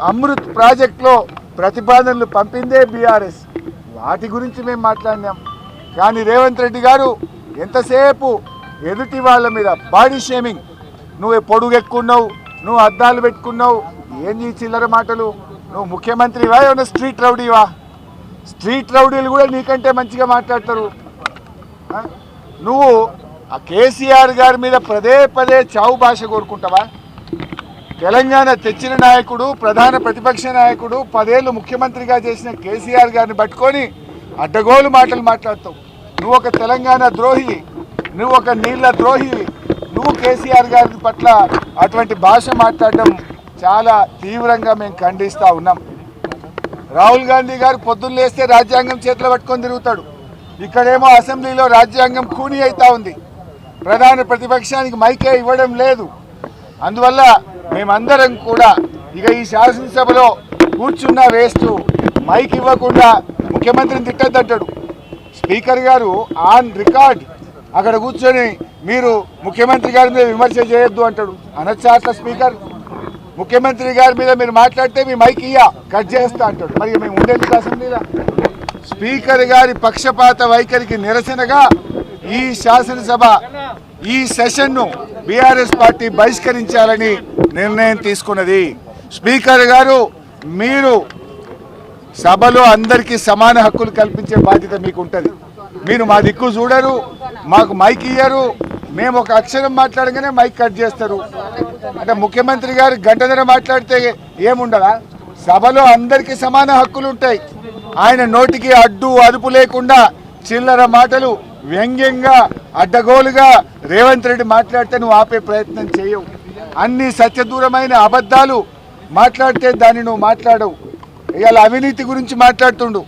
అమృత్ ప్రాజెక్టులో ప్రతిపాదనలు పంపిందే బీఆర్ఎస్. వాటి గురించి మేము మాట్లాడినాం. కానీ రేవంత్ రెడ్డి గారు ఎంతసేపు ఎదుటి వాళ్ళ మీద బాడీ షేమింగ్, నువ్వు పొడుగెక్కున్నావు, నువ్వు అద్దాలు పెట్టుకున్నావు, ఏంది చిల్లర మాటలు, నువ్వు ముఖ్యమంత్రివా ఏమన్నా స్ట్రీట్ రౌడీవా? స్ట్రీట్ రౌడీలు కూడా నీకంటే మంచిగా మాట్లాడతారు. నువ్వు ఆ కేసీఆర్ గారి మీద పదే పదే చావు భాష కోరుకుంటావా? తెలంగాణ తెచ్చిన నాయకుడు, ప్రధాన ప్రతిపక్ష నాయకుడు, 10 ఏళ్ళు ముఖ్యమంత్రిగా చేసిన కేసీఆర్ గారిని పట్టుకొని అడ్డగోలు మాటలు మాట్లాడతావు. నువ్వు ఒక తెలంగాణ ద్రోహి, నువ్వు ఒక నీళ్ల ద్రోహి. నువ్వు కేసీఆర్ గారి పట్ల అటువంటి భాష మాట్లాడడం చాలా తీవ్రంగా మేము ఖండిస్తూ ఉన్నాం. రాహుల్ గాంధీ గారు పొద్దున్న లేస్తే రాజ్యాంగం చేతిలో పట్టుకొని తిరుగుతాడు. ఇక్కడేమో అసెంబ్లీలో రాజ్యాంగం ఖూనీ అవుతా ఉంది. ప్రధాన ప్రతిపక్షానికి మైకే ఇవ్వడం లేదు. అందువల్ల మేమందరం కూడా ఇక ఈ శాసనసభలో కూర్చున్న వేస్తూ మైక్ ఇవ్వకుండా ముఖ్యమంత్రిని తిట్టద్దంటాడు. స్పీకర్ గారు ఆన్ రికార్డ్ అక్కడ కూర్చొని మీరు ముఖ్యమంత్రి గారి మీద విమర్శ చేయొద్దు అంటాడు. అనొచ్చా అట్లా స్పీకర్? ముఖ్యమంత్రి గారి మీద మీరు మాట్లాడితే మీ మైక్ కట్ చేస్తా అంటాడు. మరి మేము ఉండేది అసెంబ్లీలో. స్పీకర్ గారి పక్షపాత వైఖరికి నిరసనగా ఈ శాసనసభ ఈ సెషన్ను బీఆర్ఎస్ పార్టీ బహిష్కరించాలని నిర్ణయం తీసుకున్నది. స్పీకర్ గారు, మీరు సభలో అందరికీ సమాన హక్కులు కల్పించే బాధ్యత మీకు ఉంటుంది. మీరు మా దిక్కు చూడరు, మాకు మైక్ ఇయ్యరు. మేము ఒక అక్షరం మాట్లాడగానే మైక్ కట్ చేస్తారు. అంటే ముఖ్యమంత్రి గారు గంటన్నర మాట్లాడితే ఏముండదా? సభలో అందరికీ సమాన హక్కులు ఉంటాయి. ఆయన నోటికి అడ్డు అదుపు లేకుండా చిల్లర మాటలు వ్యంగ్యంగా అడ్డగోలుగా రేవంత్ రెడ్డి మాట్లాడితే నువ్వు ఆపే ప్రయత్నం చేయవు. అన్ని సత్యదూరమైన అబద్ధాలు మాట్లాడితే దాన్ని నువ్వు మాట్లాడవు. ఇవాళ అవినీతి గురించి మాట్లాడుతుండు.